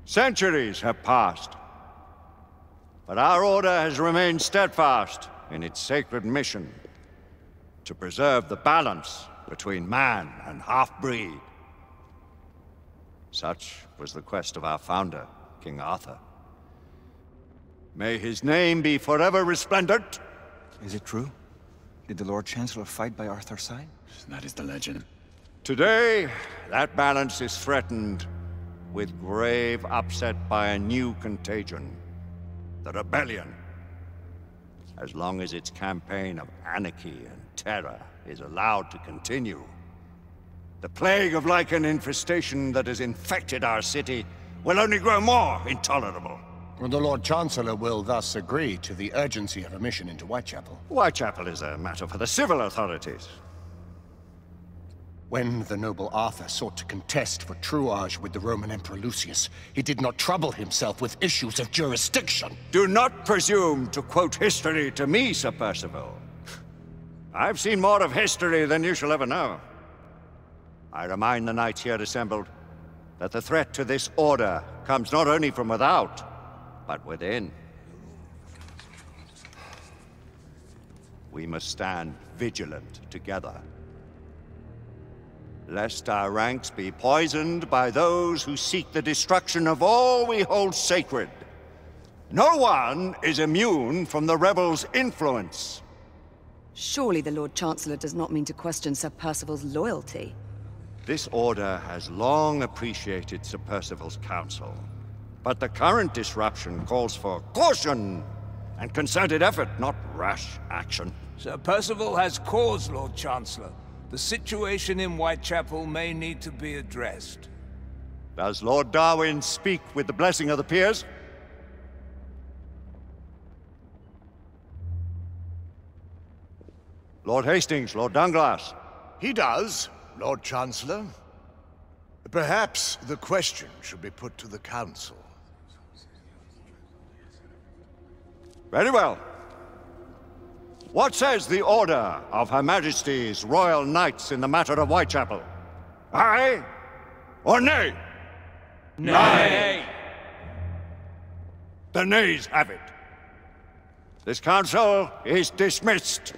Centuries have passed, but our order has remained steadfast in its sacred mission to preserve the balance between man and half-breed. Such was the quest of our founder, King Arthur. May his name be forever resplendent. Is it true? Did the Lord Chancellor fight by Arthur's side? That is the legend. Today, that balance is threatened with grave upset by a new contagion, the rebellion. As long as its campaign of anarchy and terror is allowed to continue, the plague of lichen infestation that has infected our city will only grow more intolerable. The Lord Chancellor will thus agree to the urgency of a mission into Whitechapel. Whitechapel is a matter for the civil authorities. When the noble Arthur sought to contest for truage with the Roman Emperor Lucius, he did not trouble himself with issues of jurisdiction. Do not presume to quote history to me, Sir Percival. I've seen more of history than you shall ever know. I remind the knights here assembled that the threat to this order comes not only from without, but within. We must stand vigilant together, lest our ranks be poisoned by those who seek the destruction of all we hold sacred. No one is immune from the rebels' influence. Surely the Lord Chancellor does not mean to question Sir Percival's loyalty. This order has long appreciated Sir Percival's counsel, but the current disruption calls for caution and concerted effort, not rash action. Sir Percival has cause, Lord Chancellor. The situation in Whitechapel may need to be addressed. Does Lord Darwin speak with the blessing of the peers? Lord Hastings, Lord Dunglass. He does, Lord Chancellor. Perhaps the question should be put to the Council. Very well. What says the Order of Her Majesty's Royal Knights in the matter of Whitechapel? Aye or nay? Nay! The nays have it. This council is dismissed.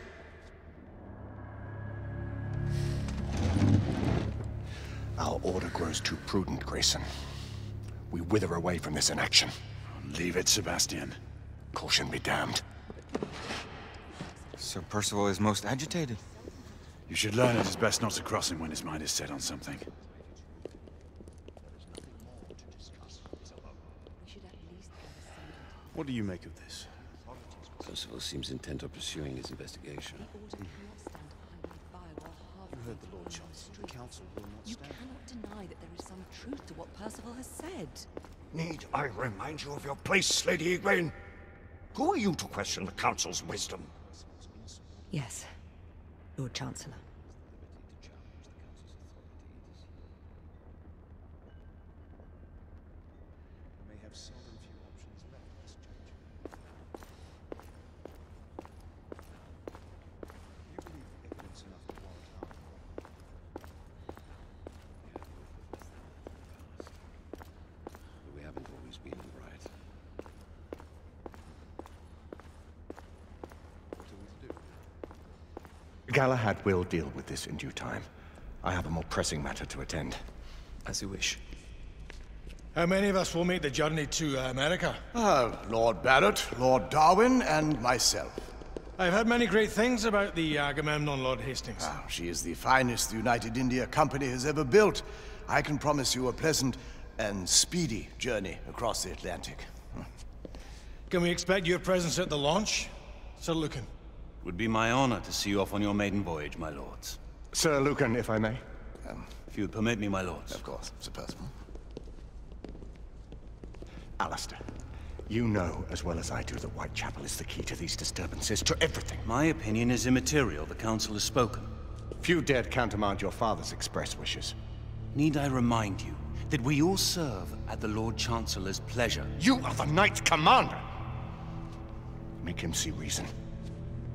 Our order grows too prudent, Grayson. We wither away from this inaction. Leave it, Sebastian. Caution be damned. Sir Percival is most agitated. You should learn it is best not to cross him when his mind is set on something. What do you make of this? Percival seems intent on pursuing his investigation. You heard the Lord Chancellor. The Council will not stand. You cannot deny that there is some truth to what Percival has said. Need I remind you of your place, Lady Egwene? Who are you to question the Council's wisdom? Yes, Lord Chancellor. May have seldom few options left, Miss Judge. You believe evidence enough to warrant our But we haven't always been right. What are we to do? Galahad will deal with this in due time. I have a more pressing matter to attend. As you wish. How many of us will make the journey to America? Lord Barrett, Lord Darwin, and myself. I've heard many great things about the Agamemnon, Lord Hastings. She is the finest the United India Company has ever built. I can promise you a pleasant and speedy journey across the Atlantic. Can we expect your presence at the launch, Sir Lucan? Would be my honor to see you off on your maiden voyage, my lords. Sir Lucan, if I may. If you would permit me, my lords. Of course, Sir Percival. Alistair, you know as well as I do that Whitechapel is the key to these disturbances, to everything. My opinion is immaterial. The Council has spoken. Few dared countermand your father's express wishes. Need I remind you that we all serve at the Lord Chancellor's pleasure? You are the Knight Commander! Make him see reason.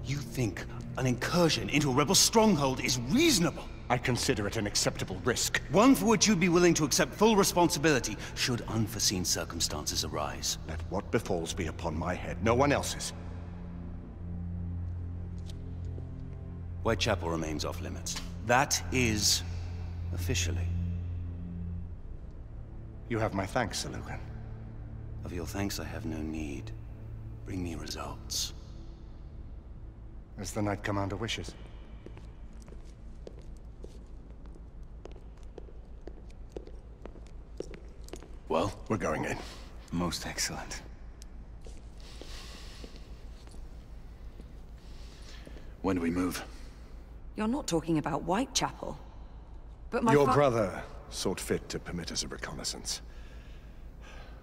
You think an incursion into a rebel stronghold is reasonable? I consider it an acceptable risk. One for which you'd be willing to accept full responsibility should unforeseen circumstances arise. Let what befalls be upon my head, no one else's. Whitechapel remains off limits. That is... officially. You have my thanks, Sir Lucan. Of your thanks I have no need. Bring me results. As the Knight Commander wishes. Well, we're going in. Most excellent. When do we move? You're not talking about Whitechapel. But my Your brother sought fit to permit us a reconnaissance.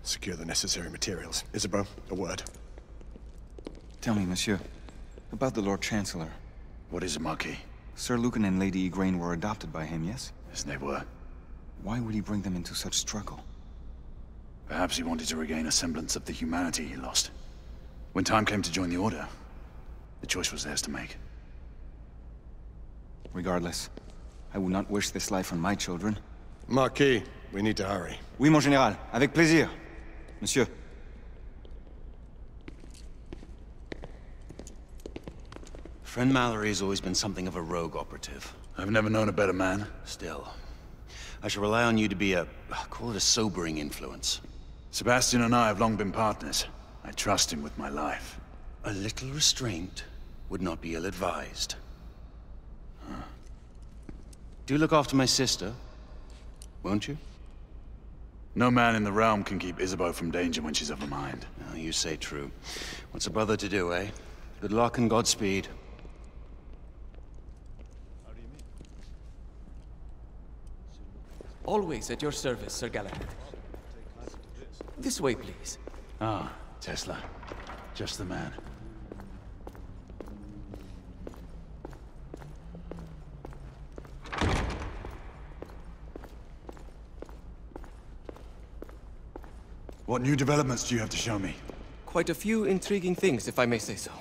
Secure the necessary materials. Isabeau, a word. Tell me, monsieur, about the Lord Chancellor. What is it, Marquis? Sir Lucan and Lady Igraine were adopted by him, yes? Yes, they were. Why would he bring them into such struggle? Perhaps he wanted to regain a semblance of the humanity he lost. When time came to join the Order, the choice was theirs to make. Regardless, I would not wish this life on my children. Marquis, we need to hurry. Oui, mon général. Avec plaisir. Monsieur. Friend Mallory has always been something of a rogue operative. I've never known a better man. Still, I shall rely on you to be call it a sobering influence. Sebastian and I have long been partners. I trust him with my life. A little restraint would not be ill-advised. Do look after my sister, won't you? No man in the realm can keep Isabeau from danger when she's of a mind. Oh, you say true. What's a brother to do, eh? Good luck and Godspeed. Always at your service, Sir Galahad. This way, please. Ah, Tesla. Just the man. What new developments do you have to show me? Quite a few intriguing things, if I may say so.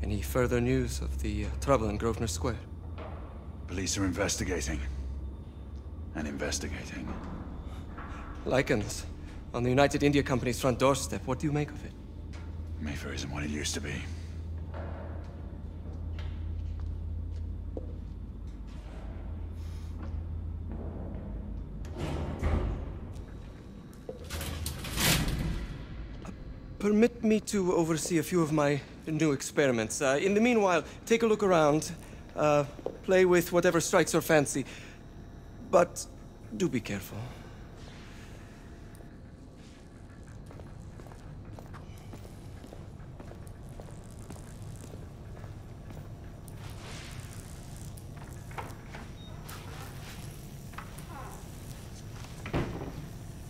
Any further news of the trouble in Grosvenor Square? Police are investigating. And investigating. Lichens. On the United India Company's front doorstep. What do you make of it? Mayfair isn't what it used to be. Permit me to oversee a few of my new experiments. In the meanwhile, take a look around. Play with whatever strikes your fancy. But do be careful.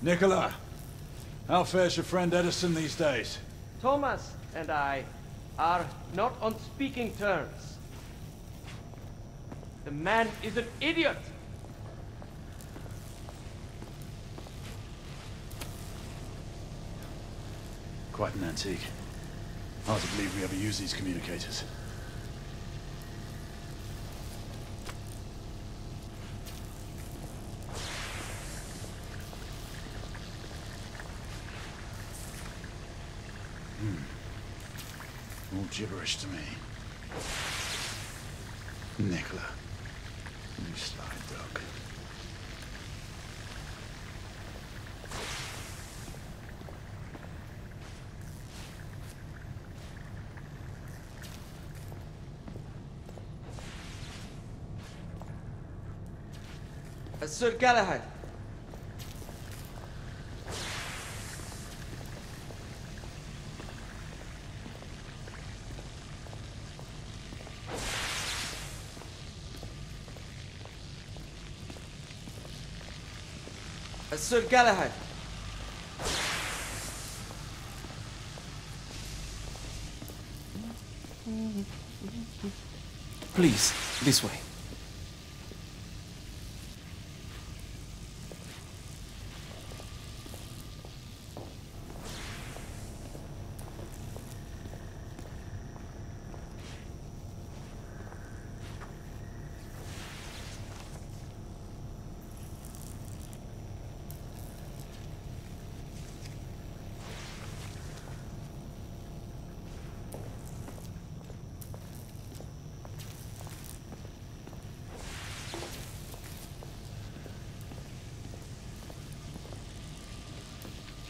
Nicola, how fares your friend Edison these days? Thomas and I are not on speaking terms. The man is an idiot! Quite an antique. Hard to believe we ever use these communicators. All gibberish to me. Nicola, you sly dog. Sir Galahad. Sir Galahad. Please, this way.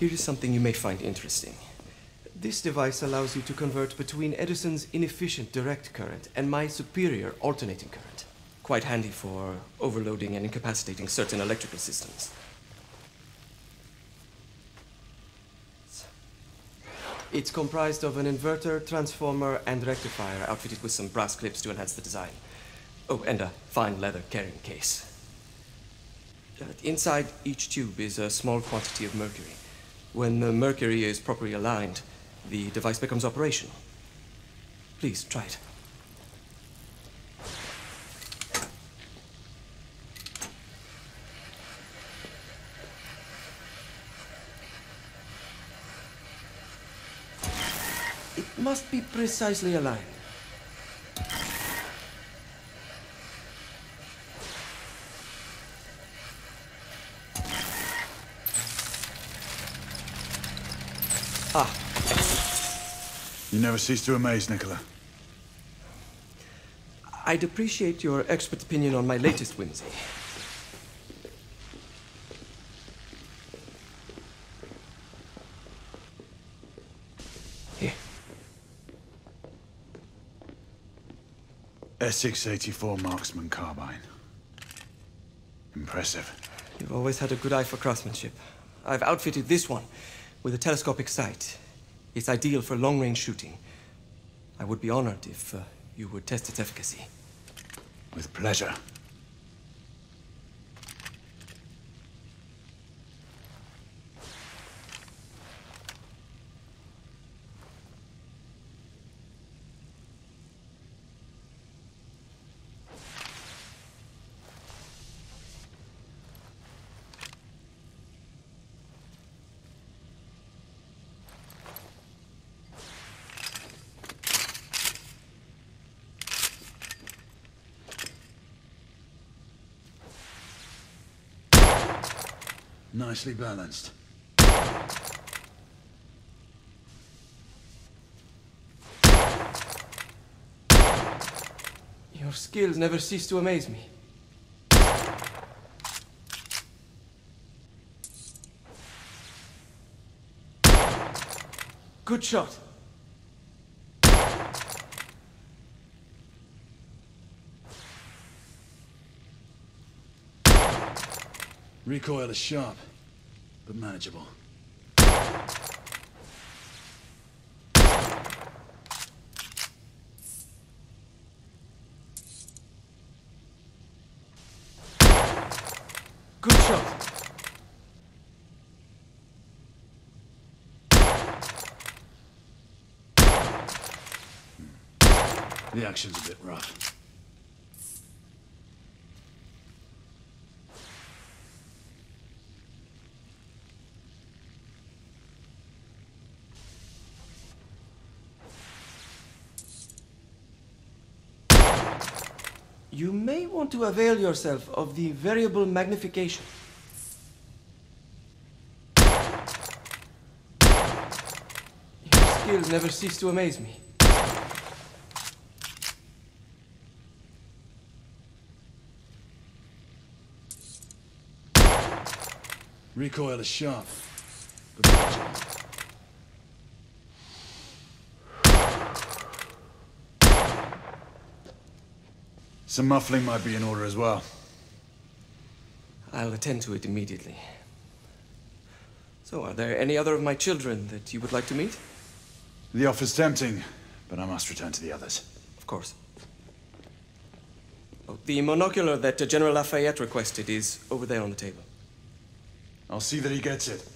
here is something you may find interesting. This device allows you to convert between Edison's inefficient direct current and my superior alternating current. Quite handy for overloading and incapacitating certain electrical systems. It's comprised of an inverter, transformer, and rectifier outfitted with some brass clips to enhance the design. Oh, and a fine leather carrying case. Inside each tube is a small quantity of mercury. When the mercury is properly aligned, the device becomes operational. Please, try it. It must be precisely aligned. Ah. You never cease to amaze, Nicola. I'd appreciate your expert opinion on my latest whimsy. Here. S684 Marksman Carbine. Impressive. You've always had a good eye for craftsmanship. I've outfitted this one with a telescopic sight. It's ideal for long-range shooting. I would be honored if you would test its efficacy. With pleasure. Nicely balanced. Your skills never cease to amaze me. Good shot. Recoil is sharp, but manageable. Good shot. The action's a bit rough. You may want to avail yourself of the variable magnification. Your skills never cease to amaze me. Recoil is sharp, but manageable. Some muffling might be in order as well. I'll attend to it immediately. So, are there any other of my children that you would like to meet? The offer's tempting, but I must return to the others. Of course. Oh, the monocular that General Lafayette requested is over there on the table. I'll see that he gets it.